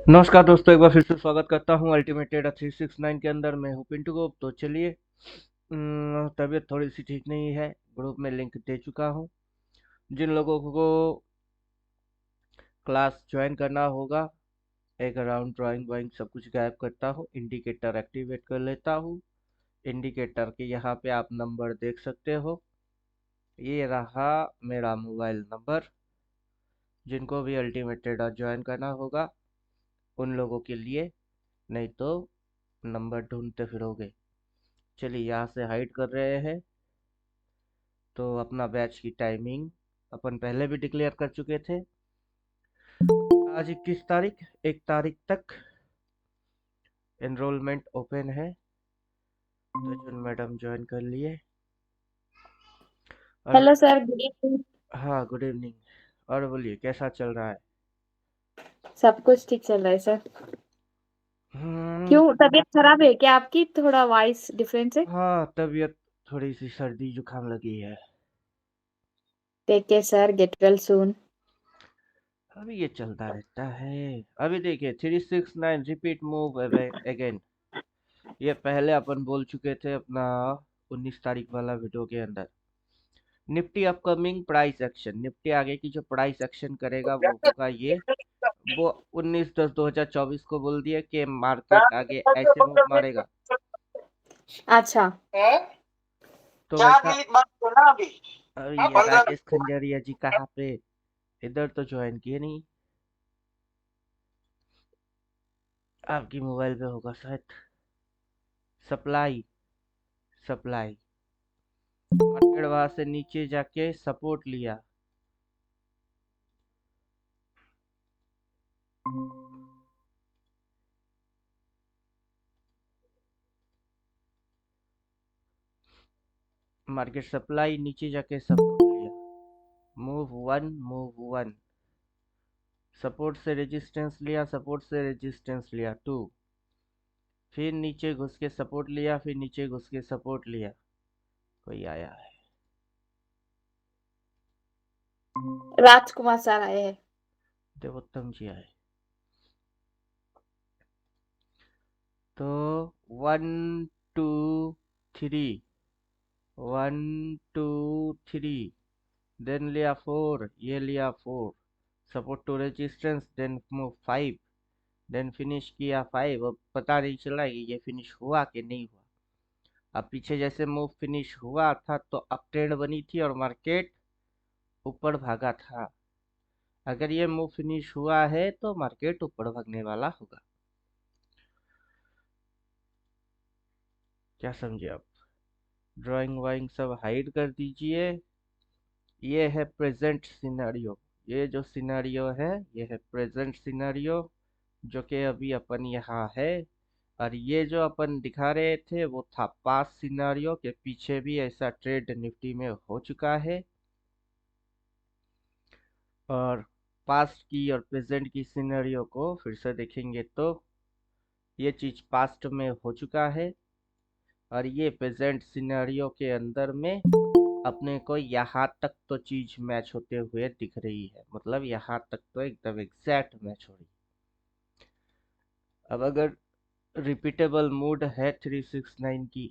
नमस्कार दोस्तों, एक बार फिर से स्वागत करता हूँ अल्टीमेट ट्रेडर 369 के अंदर। मैं हूँ पिंटू गुप्त। तो चलिए, तबीयत थोड़ी सी ठीक नहीं है। ग्रुप में लिंक दे चुका हूँ। जिन लोगों को क्लास ज्वाइन करना होगा, एक राउंड ड्राइंग वाइंग सब कुछ गायब करता हूँ, इंडिकेटर एक्टिवेट कर लेता हूँ। इंडिकेटर के यहाँ पे आप नंबर देख सकते हो। ये रहा मेरा मोबाइल नंबर। जिनको भी अल्टीमेट ट्रेडर ज्वाइन करना होगा उन लोगों के लिए, नहीं तो नंबर ढूंढते फिरोगे। चलिए, यहाँ से हाइड कर रहे हैं। तो अपना बैच की टाइमिंग अपन पहले भी डिक्लेयर कर चुके थे। आज 21 तारीख, 1 तारीख तक एनरोलमेंट ओपन है। तो जो मैडम ज्वाइन कर लिए। और हेलो सर, गुड इवनिंग। हाँ, गुड इवनिंग। और बोलिए, कैसा चल रहा है? सब कुछ ठीक चल रहा है सर। हम्म। क्यों, तबीयत खराब है क्या आपकी? थोड़ा वॉइस डिफरेंस है। हाँ, तबीयत थोड़ी सी सर्दी जुकाम लगी है। Take care sir, get well soon. अभी ये चलता रहता है। अभी देखिए, 369 रिपीट मूव अगेन। ये पहले अपन बोल चुके थे अपना 19 तारीख वाला वीडियो के अंदर। Nifty upcoming price action, Nifty आगे की जो प्राइस एक्शन करेगा वो होगा ये। वो 19/10/2024 को बोल दिया कि मार्केट आगे ऐसे मूव मारेगा। अच्छा। तो वैसा। अरे ये राजेश खंजरिया जी कहाँ पे? इधर तो ज्वाइन किए नहीं। आपकी मोबाइल पे होगा शायद। Supply, supply. मार्केट वहां से नीचे जाके सपोर्ट लिया। मार्केट सप्लाई नीचे जाके सपोर्ट लिया। Move one, move one. Support से रेजिस्टेंस लिया, सपोर्ट से रेजिस्टेंस लिया टू। फिर नीचे घुस के सपोर्ट लिया, फिर नीचे घुस के सपोर्ट लिया। कोई आया है? राजकुमार सर आए हैं। देवोत्तम जी आए। तो 1 2 3, 1 2 3, देन लिया 4, ये लिया 4। Support to resistance, then move 5, then finish किया 5। अब पता नहीं चला कि ये फिनिश हुआ कि नहीं हुआ। अब पीछे जैसे मूव फिनिश हुआ था तो अप ट्रेंड बनी थी और मार्केट ऊपर भागा था। अगर ये मूव फिनिश हुआ है तो मार्केट ऊपर भागने वाला होगा। क्या समझे आप? ड्राइंग वाइंग सब हाइड कर दीजिए। ये है प्रेजेंट सिनेरियो। ये जो सिनेरियो है, ये है प्रेजेंट सिनेरियो, जो कि अभी अपन यहाँ है। और ये जो अपन दिखा रहे थे वो था पास्ट सिनेरियो, के पीछे भी ऐसा ट्रेड निफ्टी में हो चुका है। और पास्ट की और प्रेजेंट की सिनेरियो को फिर से देखेंगे तो ये चीज पास्ट में हो चुका है। और ये प्रेजेंट सिनेरियो के अंदर में अपने को यहाँ तक तो चीज मैच होते हुए दिख रही है, मतलब यहाँ तक तो एकदम एग्जैक्ट मैच हो रही है। अब अगर रिपीटेबल मूड है 369 की,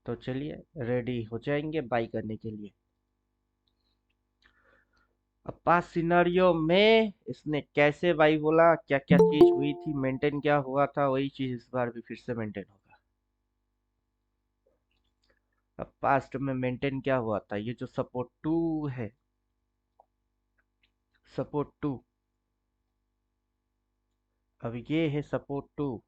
तो चलिए रेडी हो जाएंगे बाई करने के लिए। अब पास सिनारियो में इसने कैसे बाई बोला, क्या क्या चीज हुई थी, मेंटेन क्या हुआ था, वही चीज इस बार भी फिर से मेंटेन होगा। अब पास्ट में मेंटेन क्या हुआ था, ये जो सपोर्ट टू है, सपोर्ट टू। अब ये है सपोर्ट टू।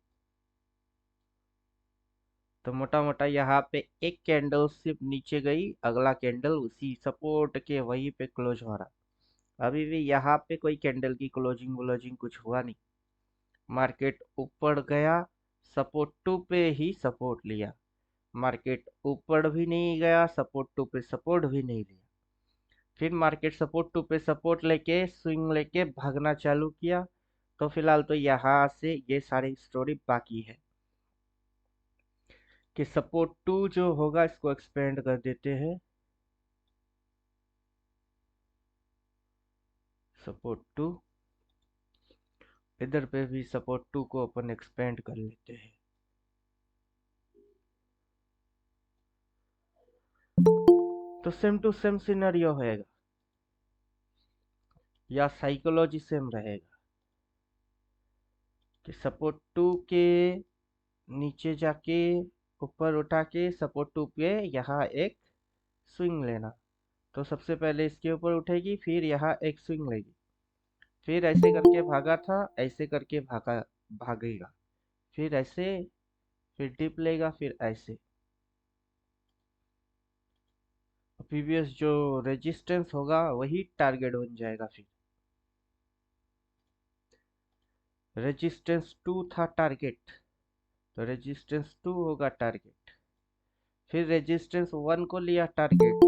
तो मोटा मोटा यहाँ पे एक कैंडल सिर्फ नीचे गई, अगला कैंडल उसी सपोर्ट के वहीं पे क्लोज हो रहा। अभी भी यहाँ पे कोई कैंडल की क्लोजिंग व्लोजिंग कुछ हुआ नहीं। मार्केट ऊपर गया, सपोर्ट टू पे ही सपोर्ट लिया। मार्केट ऊपर भी नहीं गया, सपोर्ट टू पे सपोर्ट भी नहीं लिया। फिर मार्केट सपोर्ट टू पे सपोर्ट लेके स्विंग लेके भागना चालू किया। तो फिलहाल तो यहाँ से ये सारी स्टोरी बाकी है कि सपोर्ट टू जो होगा इसको एक्सपेंड कर देते हैं। सपोर्ट टू, इधर पे भी सपोर्ट 2 को अपन एक्सपेंड कर लेते हैं। तो सेम टू सेम सिनेरियो होएगा या साइकोलॉजी सेम रहेगा कि सपोर्ट 2 के नीचे जाके ऊपर उठा के सपोर्ट 2 पे यहाँ एक स्विंग लेना। तो सबसे पहले इसके ऊपर उठेगी, फिर यहाँ एक स्विंग लेगी, फिर ऐसे करके भागा था, ऐसे करके भागेगा, फिर ऐसे, फिर डिप लेगा, फिर ऐसे। प्रीवियस जो रेजिस्टेंस होगा वही टारगेट बन जाएगा। फिर रेजिस्टेंस 2 था टारगेट, तो रेजिस्टेंस 2 होगा टारगेट। फिर रेजिस्टेंस 1 को लिया टारगेट,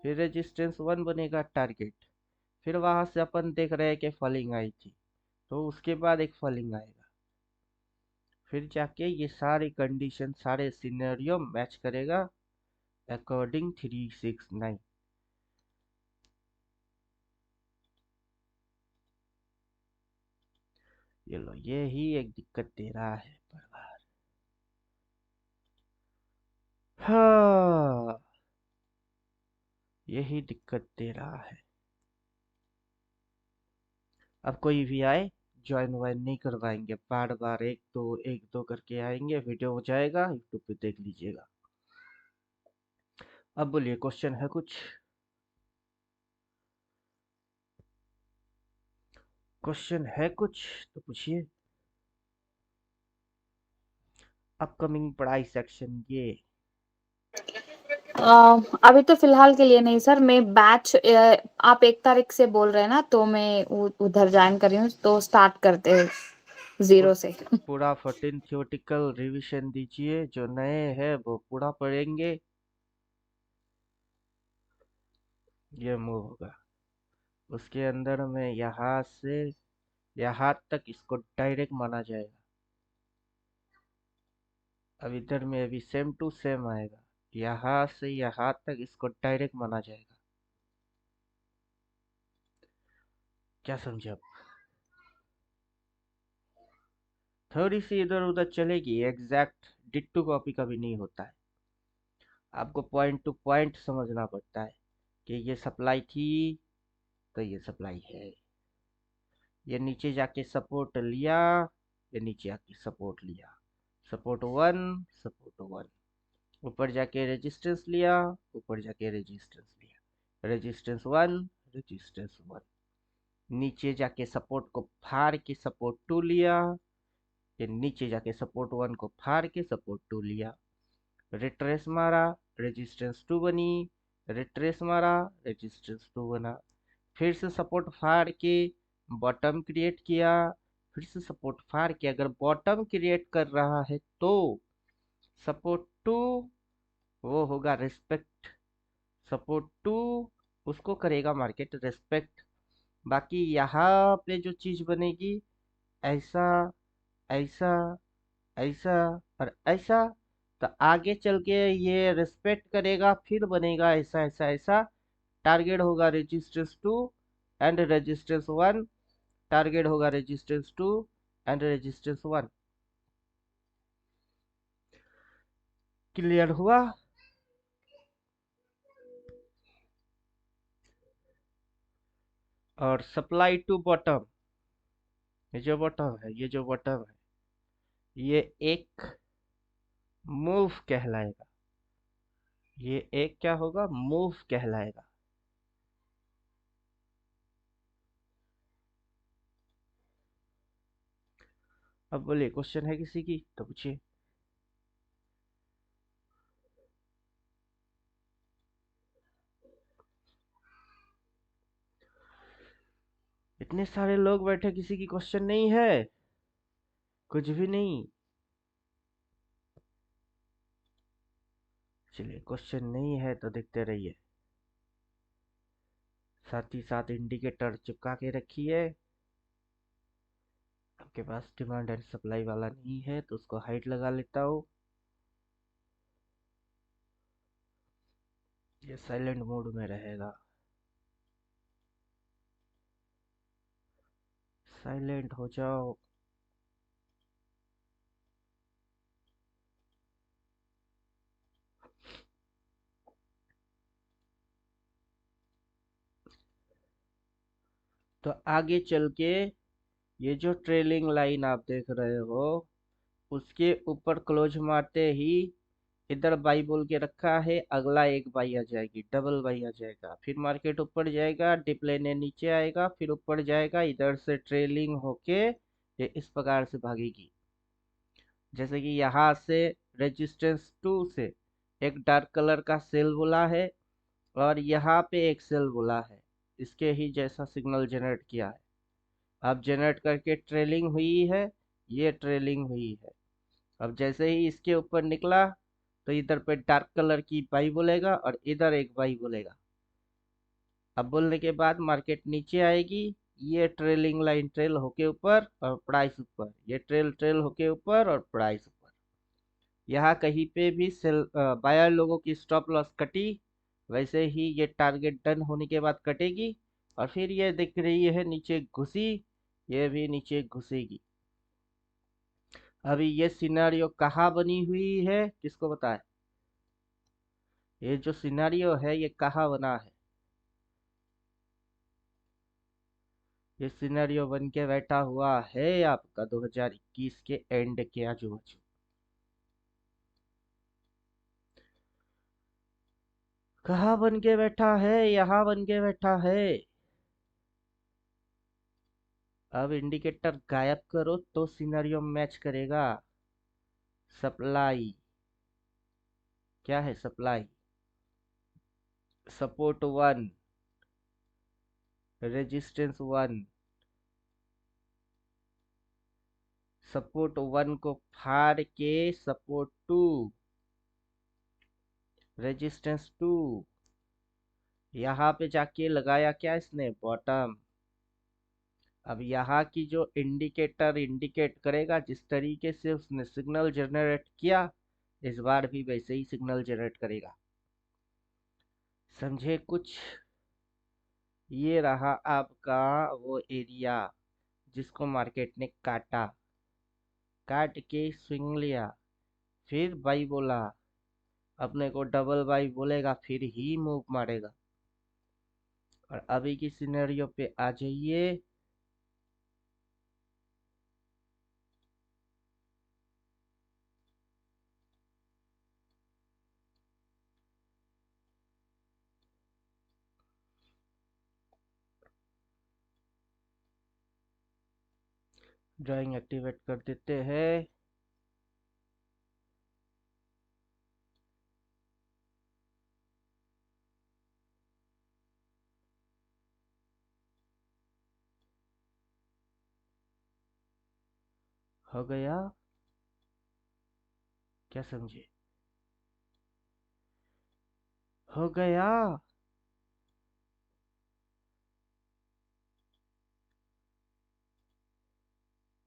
फिर रेजिस्टेंस 1 बनेगा टारगेट। फिर वहां से अपन देख रहे हैं कि फॉलिंग आई थी, तो उसके बाद एक फॉलिंग आएगा, फिर जाके ये सारी कंडीशन सारे सिनेरियो मैच करेगा अकॉर्डिंग 369। ये लो, ये ही एक दिक्कत दे रहा है पर बार। हाँ, यही दिक्कत दे रहा है। अब कोई भी आए, ज्वाइन वाइन नहीं करवाएंगे, बार बार एक दो करके आएंगे, वीडियो हो जाएगा, यूट्यूब पे देख लीजिएगा। अब बोलिए, क्वेश्चन है कुछ? क्वेश्चन है कुछ तो पूछिए। अपकमिंग पढ़ाई सेक्शन ये। अभी तो फिलहाल के लिए नहीं सर, मैं बैच आप 1 तारीख से बोल रहे हैं ना, तो मैं उधर ज्वाइन कर रही हूँ, तो स्टार्ट करते हैं पू- 0 से। पूरा 14 थियोटिकल रिवीजन दीजिए, जो नए हैं वो पूरा पढ़ेंगे। ये मूव होगा, उसके अंदर में यहाँ से यहाँ तक इसको डायरेक्ट माना जाएगा। अब इधर में अभी सेम टू सेम आएगा, यहाँ से यहाँ तक इसको डायरेक्ट माना जाएगा। क्या समझे आप? थोड़ी सी इधर उधर चलेगी, एग्जैक्ट डिट्टो कॉपी कभी नहीं होता है। आपको पॉइंट टू पॉइंट समझना पड़ता है कि ये सप्लाई थी तो ये सप्लाई है, ये नीचे जाके सपोर्ट लिया, ये नीचे आके सपोर्ट लिया, सपोर्ट 1, सपोर्ट 1, ऊपर जाके रेजिस्टेंस लिया, ऊपर जाके रेजिस्टेंस लिया, रेजिस्टेंस 1, रेजिस्टेंस 1, नीचे जाके सपोर्ट को फाड़ के सपोर्ट 2 लिया, ये नीचे जाके सपोर्ट 1 को फाड़ के सपोर्ट 2 लिया, रिट्रेस मारा, रेजिस्टेंस 2 बनी, रिट्रेस मारा, रेजिस्टेंस 2 बना, फिर से सपोर्ट फाड़ के बॉटम क्रिएट किया, फिर से सपोर्ट फाड़ के अगर बॉटम क्रिएट कर रहा है तो सपोर्ट 2 वो होगा रिस्पेक्ट, सपोर्ट 2 उसको करेगा मार्केट रिस्पेक्ट। बाकी यहाँ पे जो चीज बनेगी, ऐसा, ऐसा, ऐसा और ऐसा, तो आगे चल के ये रिस्पेक्ट करेगा, फिर बनेगा ऐसा ऐसा ऐसा। टारगेट होगा रेजिस्टेंस 2 एंड रेजिस्टेंस 1, टारगेट होगा रेजिस्टेंस 2 एंड रेजिस्टेंस 1। क्लियर हुआ? और सप्लाई टू बॉटम, ये जो बॉटम है, ये जो बॉटम है, ये एक मूव कहलाएगा, ये एक क्या होगा, मूव कहलाएगा। अब बोलिए, क्वेश्चन है किसी की तो पूछिए। इतने सारे लोग बैठे, किसी की क्वेश्चन नहीं है? कुछ भी नहीं? चलिए, क्वेश्चन नहीं है तो देखते रहिए, साथ ही साथ इंडिकेटर चिपका के रखिए। आपके पास डिमांड एंड सप्लाई वाला नहीं है तो उसको हाइट लगा लेता हूँ। ये साइलेंट मोड में रहेगा, साइलेंट हो जाओ। तो आगे चल के ये जो ट्रेलिंग लाइन आप देख रहे हो, उसके ऊपर क्लोज मारते ही इधर बाई बोल के रखा है, अगला एक बाई आ जाएगी, डबल बाई आ जाएगा, फिर मार्केट ऊपर जाएगा, डिप लेने नीचे आएगा, फिर ऊपर जाएगा, इधर से ट्रेलिंग होके ये इस प्रकार से भागेगी। जैसे कि यहाँ से रेजिस्टेंस 2 से एक डार्क कलर का सेल बोला है, और यहाँ पे एक सेल बोला है, इसके ही जैसा सिग्नल जनरेट किया है। अब जनरेट करके ट्रेलिंग हुई है, ये ट्रेलिंग हुई है। अब जैसे ही इसके ऊपर निकला, तो इधर पे डार्क कलर की बाई बोलेगा और इधर एक बाई बोलेगा। अब बोलने के बाद मार्केट नीचे आएगी, ये ट्रेलिंग लाइन ट्रेल होके ऊपर और प्राइस ऊपर, ये ट्रेल ट्रेल होके ऊपर और प्राइस ऊपर। यहाँ कहीं पे भी सेल बायर लोगों की स्टॉप लॉस कटी, वैसे ही ये टारगेट डन होने के बाद कटेगी, और फिर ये दिख रही है नीचे घुसी, ये भी नीचे घुसेगी। अभी ये सिनेरियो कहाँ बनी हुई है, किसको पता है? ये जो सिनेरियो है ये कहाँ बना है? ये सिनेरियो बन के बैठा हुआ है आपका 2021 के एंड के आजू बाजू। कहाँ बन के बैठा है? यहाँ बन के बैठा है। अब इंडिकेटर गायब करो तो सिनेरियो मैच करेगा। सप्लाई, क्या है सप्लाई? Support 1, resistance 1। सपोर्ट 1 को फाड़ के सपोर्ट 2, रेजिस्टेंस 2, यहाँ पे जाके लगाया क्या इसने? बॉटम। अब यहाँ की जो इंडिकेटर इंडिकेट करेगा, जिस तरीके से उसने सिग्नल जनरेट किया, इस बार भी वैसे ही सिग्नल जनरेट करेगा। समझे कुछ? ये रहा आपका वो एरिया जिसको मार्केट ने काटा, काट के स्विंग लिया, फिर बाई बोला, अपने को डबल बाई बोलेगा, फिर ही मूव मारेगा। और अभी की सिनेरियो पे आ जाइए। ड्राइंग एक्टिवेट कर देते हैं। हो गया? क्या समझे? हो गया?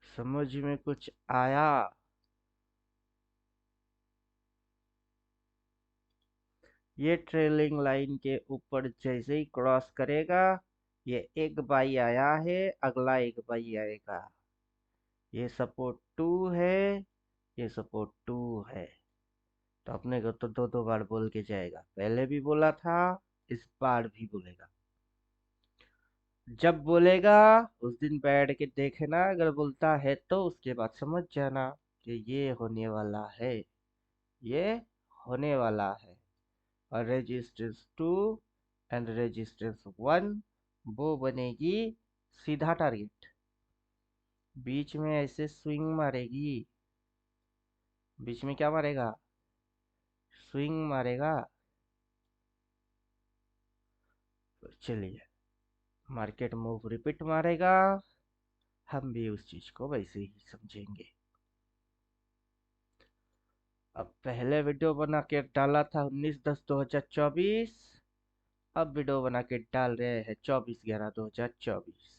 समझ में कुछ आया? ये ट्रेलिंग लाइन के ऊपर जैसे ही क्रॉस करेगा, ये एक बाई आया है, अगला एक बाई आएगा। ये सपोर्ट 2 है, ये सपोर्ट 2 है। तो अपने को तो दो दो बार बोल के जाएगा, पहले भी बोला था, इस बार भी बोलेगा। जब बोलेगा उस दिन बैठ के देखना, अगर बोलता है तो उसके बाद समझ जाना कि ये होने वाला है, ये होने वाला है। और रेजिस्टेंस 2 एंड रेजिस्टेंस 1 वो बनेगी सीधा टारगेट। बीच में ऐसे स्विंग मारेगी, बीच में क्या मारेगा? स्विंग मारेगा। चलिए, मार्केट मूव रिपीट मारेगा, हम भी उस चीज को वैसे ही समझेंगे। अब पहले वीडियो बना के डाला था 19/10/2024, अब वीडियो बना के डाल रहे हैं 24/11/2024।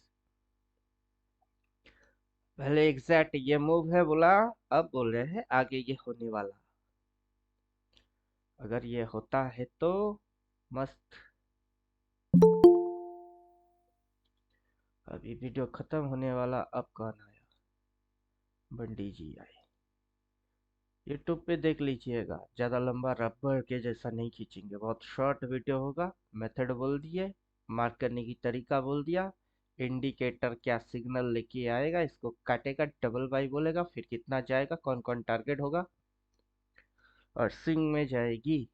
पहले एग्जैक्ट ये मूव है बोला, अब बोल रहे हैं आगे ये होने वाला। अगर ये होता है तो मस्त। अभी वीडियो खत्म होने वाला, अब कौन आया? बंडी जी आए। यूट्यूब पे देख लीजिएगा, ज़्यादा लंबा रबर के जैसा नहीं खींचेंगे, बहुत शॉर्ट वीडियो होगा। मेथड बोल दिए, मार्क करने की तरीका बोल दिया, इंडिकेटर क्या सिग्नल लेके आएगा, इसको काटेगा, डबल बाई बोलेगा, फिर कितना जाएगा, कौन कौन टारगेट होगा, और स्विंग में जाएगी।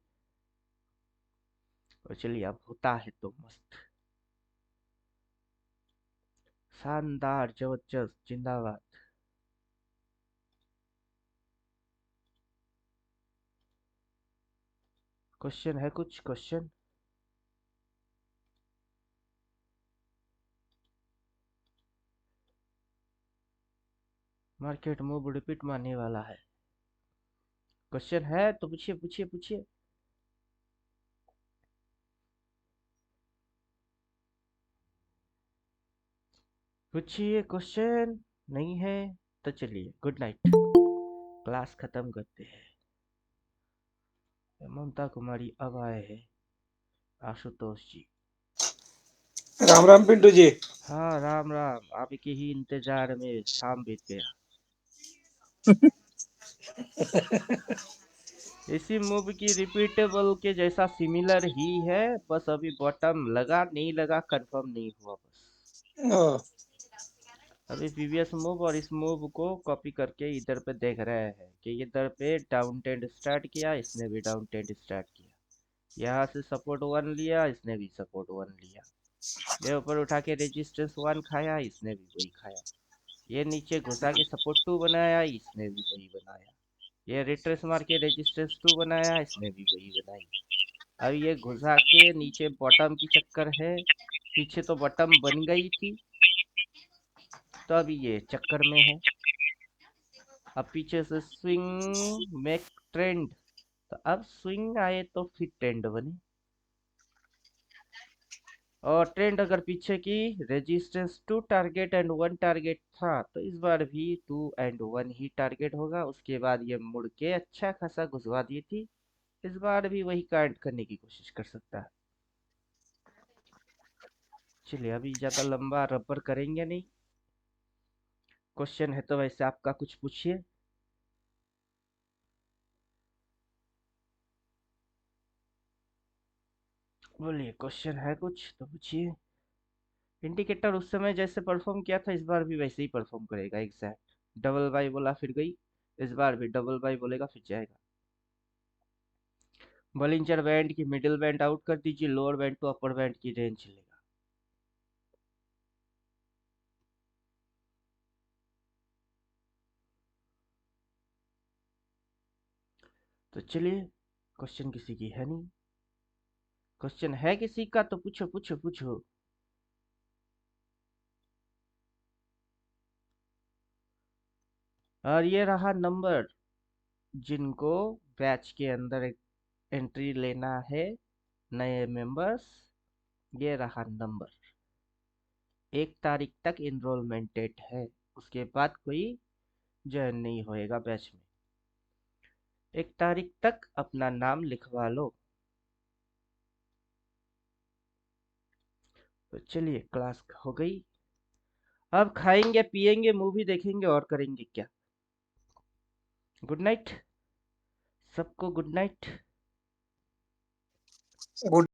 और चलिए, अब होता है तो मस्त, शानदार, जबरदस्त, जिंदाबाद। क्वेश्चन है कुछ? क्वेश्चन? मार्केट मूव रिपीट मानने वाला है। क्वेश्चन है तो पूछिए पूछिए पूछिए। पूछिए, क्वेश्चन नहीं है तो चलिए गुड नाइट, क्लास खत्म करते हैं। ममता कुमारी अब आए हैं, आशुतोष जी। राम राम पिंटू जी। हाँ, राम राम, आपके ही इंतजार में शाम बीत गया। इसी मूव की रिपीटेबल के जैसा सिमिलर ही है, बस अभी बॉटम लगा नहीं लगा कंफर्म नहीं हुआ बस। ओ, अभी प्रीवियस मूव और इस मूव को कॉपी करके इधर पे देख रहे हैं कि इधर पे डाउन ट्रेंड स्टार्ट किया, इसने भी डाउन ट्रेंड स्टार्ट किया, यहाँ से सपोर्ट वन लिया, इसने भी सपोर्ट वन लिया, ये ऊपर उठा के रेजिस्टेंस वन खाया, इसने भी वही खाया, ये नीचे घुसा के सपोर्ट टू बनाया, इसने भी वही बनाया, ये रिट्रेस मार के रेजिस्टेंस टू बनाया, इसने भी वही बनाई। अब ये घुसा के नीचे बॉटम की चक्कर है, पीछे तो बॉटम बन गई थी, तो अभी ये चक्कर में है। अब पीछे से स्विंग मेक ट्रेंड, तो अब स्विंग आए तो फिर ट्रेंड बने, और ट्रेंड अगर पीछे की resistance two target and one target था, तो इस बार भी टू एंड वन ही टारगेट होगा। उसके बाद ये मुड़ के अच्छा खासा घुसवा दी थी, इस बार भी वही कांड करने की कोशिश कर सकता है। चलिए, अभी ज्यादा लंबा रबर करेंगे नहीं। क्वेश्चन है तो वैसे आपका कुछ पूछिए। बोलिए, क्वेश्चन है कुछ तो पूछिए। इंडिकेटर उस समय जैसे परफॉर्म किया था, इस बार भी वैसे ही परफॉर्म करेगा एग्जैक्ट। डबल बाई बोला फिर गई, इस बार भी डबल बाई बोलेगा फिर जाएगा। बॉलिंजर बैंड की मिडिल बैंड आउट कर दीजिए, lower band to upper band की रेंज चलेगा। तो चलिए, क्वेश्चन किसी की है नहीं, क्वेश्चन है किसी का तो पूछो पूछो पूछो। और ये रहा नंबर, जिनको बैच के अंदर एंट्री लेना है, नए मेंबर्स, ये रहा नंबर। 1 तारीख तक इनरोलमेंट डेट है, उसके बाद कोई ज्वाइन नहीं होएगा बैच में। 1 तारीख तक अपना नाम लिखवा लो। तो चलिए, क्लास हो गई, अब खाएंगे पिएंगे मूवी देखेंगे और करेंगे क्या। गुड नाइट सबको, गुड नाइट। गुड